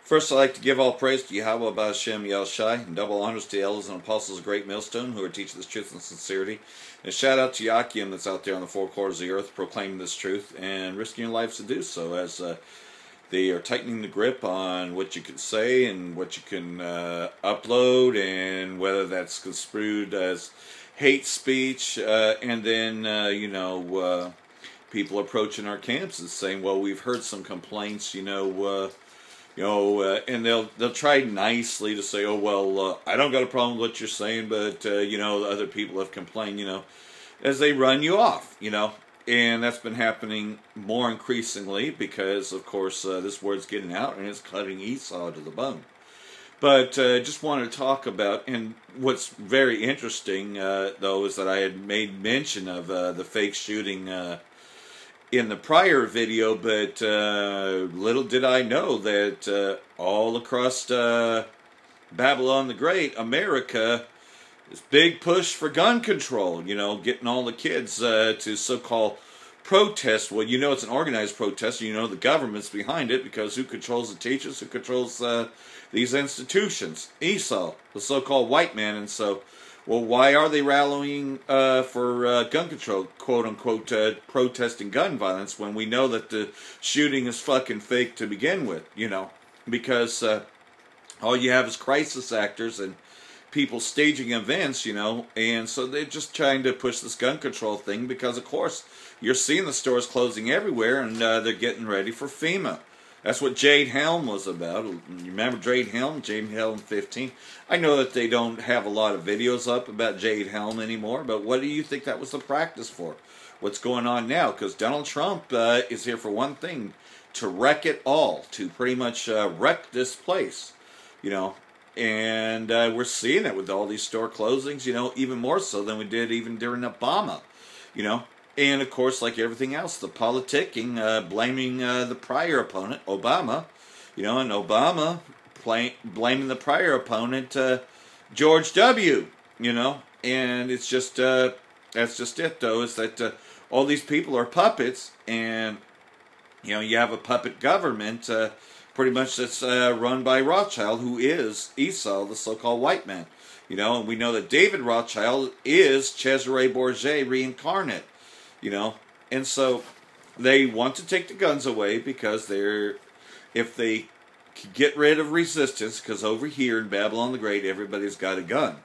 First, I'd like to give all praise to Yahweh Ba'Shem Yahushai, and double honors to the elders and apostles of Great Millstone who are teaching this truth and sincerity. And shout out to Yakim that's out there on the four quarters of the earth proclaiming this truth and risking your lives to do so, as they are tightening the grip on what you can say and what you can upload, and whether that's construed as hate speech, and then people approaching our camps and saying, well, we've heard some complaints, and they'll try nicely to say, oh, well, I don't got a problem with what you're saying, but, other people have complained, as they run you off, and that's been happening more increasingly because, of course, this word's getting out and it's cutting Esau to the bone. But just wanted to talk about, and what's very interesting, though, is that I had made mention of the fake shooting in the prior video, but little did I know that all across Babylon the Great, America, this big push for gun control, getting all the kids to so-called protest. Well, it's an organized protest, the government's behind it, because who controls the teachers, who controls these institutions? Esau, the so-called white man. And so, well, why are they rallying for gun control, quote-unquote, protesting gun violence, when we know that the shooting is fucking fake to begin with, because all you have is crisis actors and people staging events, and so they're just trying to push this gun control thing because, of course, you're seeing the stores closing everywhere, and they're getting ready for FEMA. That's what Jade Helm was about. You remember Jade Helm? Jade Helm 15? I know that they don't have a lot of videos up about Jade Helm anymore, but what do you think that was the practice for? What's going on now? Because Donald Trump is here for one thing, to wreck it all, to pretty much wreck this place, And we're seeing it with all these store closings, even more so than we did even during Obama, And, of course, like everything else, the politicking, blaming the prior opponent, Obama, and Obama blaming the prior opponent, George W., And it's just, that's just it, though, is that all these people are puppets, and, you have a puppet government, pretty much that's run by Rothschild, who is Esau, the so-called white man. And we know that David Rothschild is Cesare Borgia reincarnate, And so they want to take the guns away because if they can get rid of resistance, because over here in Babylon the Great, everybody's got a gun.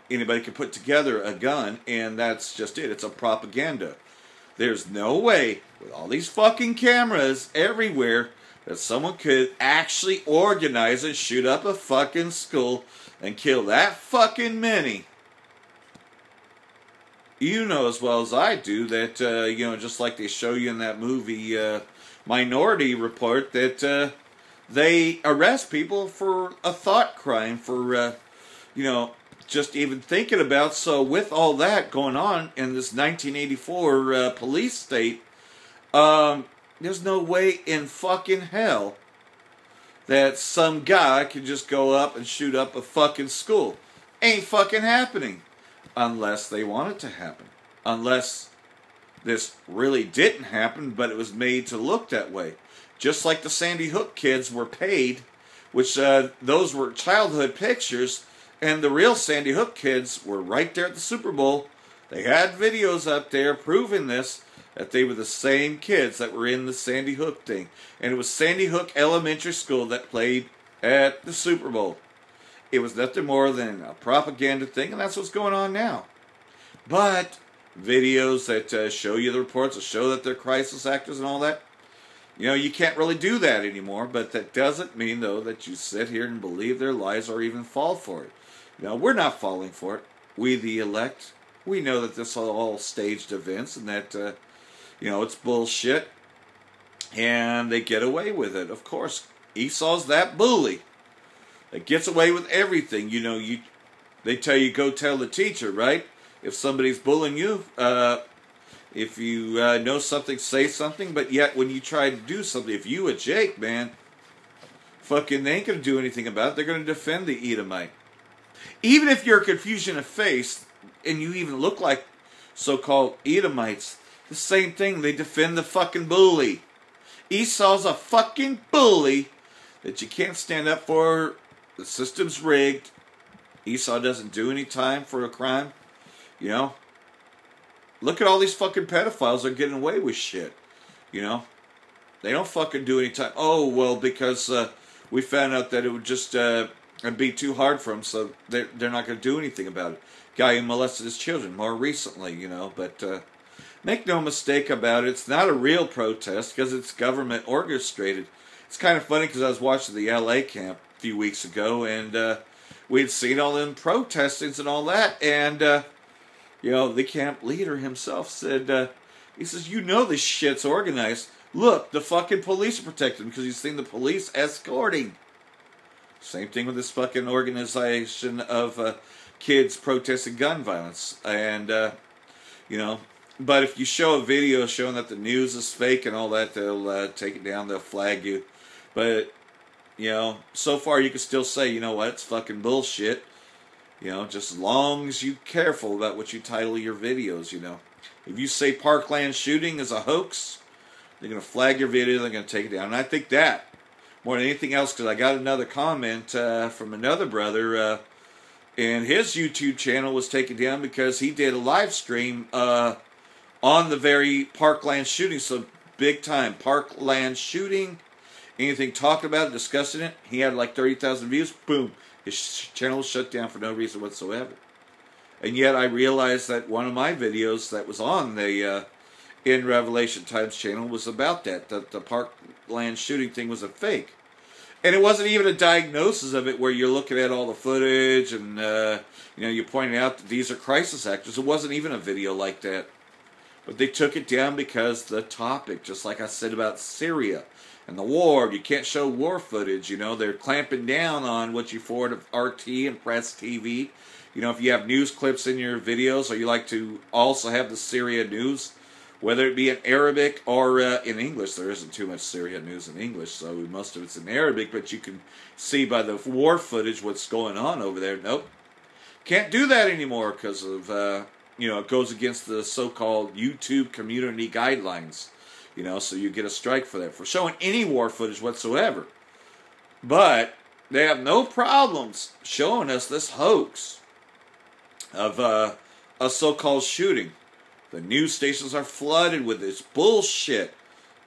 Anybody can put together a gun, and that's just it. It's a propaganda. There's no way, with all these fucking cameras everywhere, that someone could actually organize and shoot up a fucking school and kill that fucking many. You know as well as I do that, just like they show you in that movie Minority Report, that they arrest people for a thought crime, for, just even thinking about. So with all that going on in this 1984 police state, there's no way in fucking hell that some guy can just go up and shoot up a fucking school. Ain't fucking happening. Unless they want it to happen. Unless this really didn't happen, but it was made to look that way. Just like the Sandy Hook kids were paid, which those were childhood pictures, and the real Sandy Hook kids were right there at the Super Bowl. They had videos up there proving this, that they were the same kids that were in the Sandy Hook thing. And it was Sandy Hook Elementary School that played at the Super Bowl. It was nothing more than a propaganda thing, and that's what's going on now. But videos that show you the reports, that show that they're crisis actors and all that, you can't really do that anymore. But that doesn't mean, though, that you sit here and believe their lies or even fall for it. We're not falling for it. We, the elect, we know that this are all staged events, and that it's bullshit, and they get away with it. Of course, Esau's that bully that gets away with everything. They tell you, go tell the teacher, right? If somebody's bullying you, if you know something, say something. But yet, when you try to do something, if you a Jake, man, fucking, they ain't going to do anything about it. They're going to defend the Edomite. Even if you're a confusion of face, and you even look like so-called Edomites, the same thing, they defend the fucking bully. Esau's a fucking bully that you can't stand up for. The system's rigged. Esau doesn't do any time for a crime. You know? Look at all these fucking pedophiles that are getting away with shit. You know? They don't fucking do any time. Oh, well, because we found out that it would just it'd be too hard for them, so they're not going to do anything about it. Guy who molested his children more recently, you know. But make no mistake about it, it's not a real protest because it's government orchestrated. It's kind of funny because I was watching the LA camp a few weeks ago, and we'd seen all them protestings and all that, and you know, the camp leader himself said, he says, you know this shit's organized. Look, the fucking police are protecting him because he's seen the police escorting. Same thing with this fucking organization of kids protesting gun violence. And, you know, but if you show a video showing that the news is fake and all that, they'll take it down, they'll flag you. But, you know, so far you can still say, you know what, it's fucking bullshit. You know, just as long as you're careful about what you title your videos, you know. If you say Parkland shooting is a hoax, they're going to flag your video, they're going to take it down. And I think that, more than anything else, because I got another comment from another brother, and his YouTube channel was taken down because he did a live stream on the very Parkland shooting. So, big time Parkland shooting, anything talking about it, discussing it. He had like 30,000 views, boom. His channel was shut down for no reason whatsoever. And yet I realized that one of my videos that was on the In Revelation Times channel was about that the Parkland shooting thing was a fake. And it wasn't even a diagnosis of it where you're looking at all the footage and you know, you're pointing out that these are crisis actors. It wasn't even a video like that. But they took it down because the topic, just like I said about Syria and the war, you can't show war footage, you know. They're clamping down on what you forward of RT and Press TV. You know, if you have news clips in your videos, or you like to also have the Syria news, whether it be in Arabic or in English. There isn't too much Syria news in English, so most of it's in Arabic, but you can see by the war footage what's going on over there. Nope. Can't do that anymore because of, you know, it goes against the so-called YouTube community guidelines. You know, so you get a strike for that, for showing any war footage whatsoever. But they have no problems showing us this hoax of a so-called shooting. The news stations are flooded with this bullshit.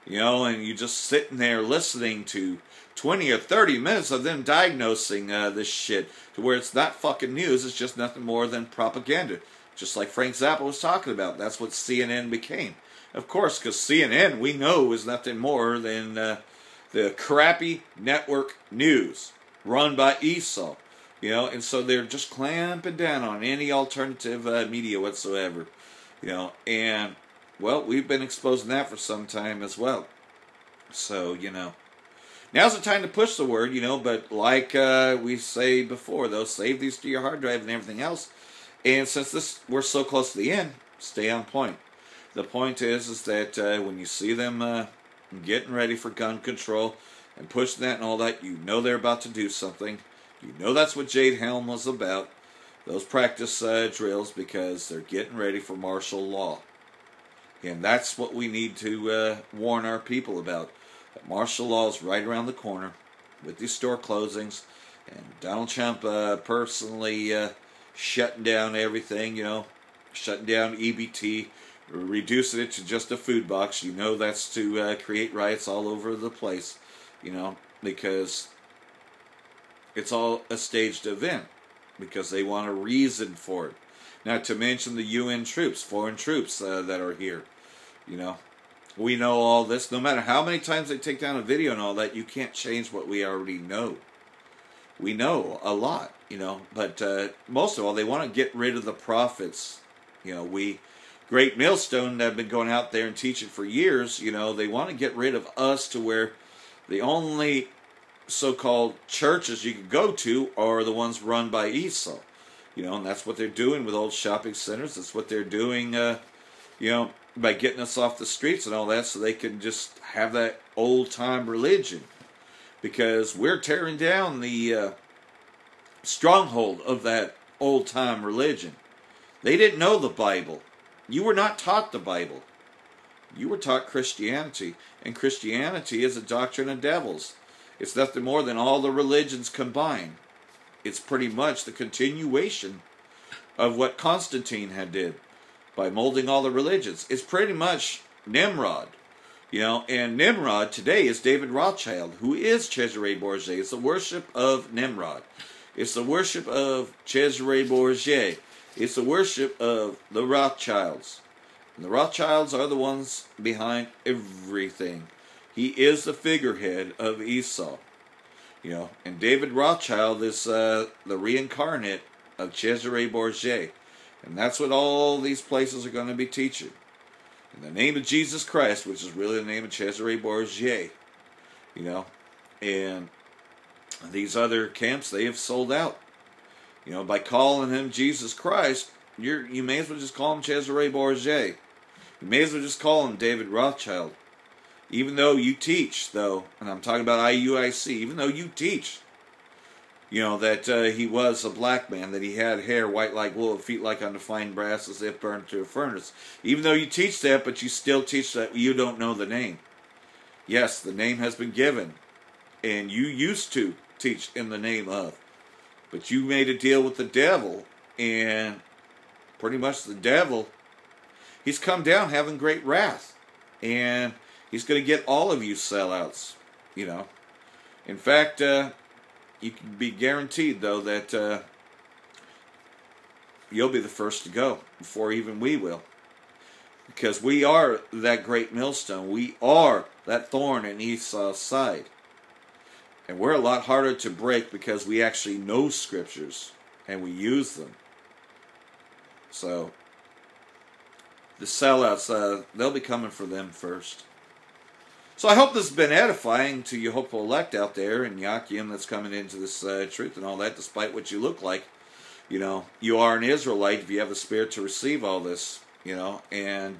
You know, and you just sitting there listening to 20 or 30 minutes of them diagnosing this shit to where it's not fucking news, it's just nothing more than propaganda. Just like Frank Zappa was talking about. That's what CNN became. Of course, because CNN, we know, is nothing more than the crappy network news run by Esau. You know, and so they're just clamping down on any alternative media whatsoever. You know, and, well, we've been exposing that for some time as well. So, you know, now's the time to push the word, you know, but like we say before, though, save these to your hard drive and everything else. And since we're so close to the end, stay on point. The point is that when you see them getting ready for gun control and pushing that and all that, you know they're about to do something. You know that's what Jade Helm was about. Those practice drills, because they're getting ready for martial law. And that's what we need to warn our people about. That martial law is right around the corner with these store closings. And Donald Trump personally shutting down everything, you know, shutting down EBT, reducing it to just a food box. You know that's to create riots all over the place, you know, because it's all a staged event, because they want a reason for it. Not to mention the UN troops, foreign troops that are here, you know. We know all this. No matter how many times they take down a video and all that, you can't change what we already know. We know a lot, you know, but most of all, they want to get rid of the prophets. You know, Great Millstone have been going out there and teaching for years, you know, they want to get rid of us to where the only so-called churches you can go to are the ones run by Esau. You know, and that's what they're doing with old shopping centers. That's what they're doing, you know, by getting us off the streets and all that, so they can just have that old-time religion. Because we're tearing down the stronghold of that old-time religion. They didn't know the Bible. You were not taught the Bible. You were taught Christianity. And Christianity is a doctrine of devils. It's nothing more than all the religions combined. It's pretty much the continuation of what Constantine had did by molding all the religions. It's pretty much Nimrod. And Nimrod today is David Rothschild, who is Cesare Borgia. It's the worship of Nimrod. It's the worship of Cesare Borgia. It's the worship of the Rothschilds. And the Rothschilds are the ones behind everything. He is the figurehead of Esau. And David Rothschild is the reincarnate of Cesare Borgia. And that's what all these places are going to be teaching. In the name of Jesus Christ, which is really the name of Cesare Borgia. And these other camps, they have sold out. By calling him Jesus Christ, you may as well just call him Cesare Borgia. You may as well just call him David Rothschild. Even though you teach, though, and I'm talking about IUIC, even though you teach, that he was a black man, that he had hair white like wool, feet like undefined brass, as if burned to a furnace. Even though you teach that, but you still teach that you don't know the name. Yes, the name has been given, and you used to teach in the name of. But you made a deal with the devil, and pretty much the devil, he's come down having great wrath. And he's going to get all of you sellouts, In fact, you can be guaranteed, though, that you'll be the first to go before even we will. Because we are that great millstone. We are that thorn in Esau's side. And we're a lot harder to break because we actually know scriptures and we use them. So, the sellouts, they'll be coming for them first. So I hope this has been edifying to you hopeful elect out there in Yakim that's coming into this truth and all that, despite what you look like. You are an Israelite if you have the spirit to receive all this, and,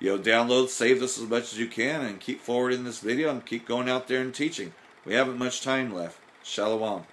download, save this as much as you can, and keep forwarding this video and keep going out there and teaching. We haven't much time left. Shalom.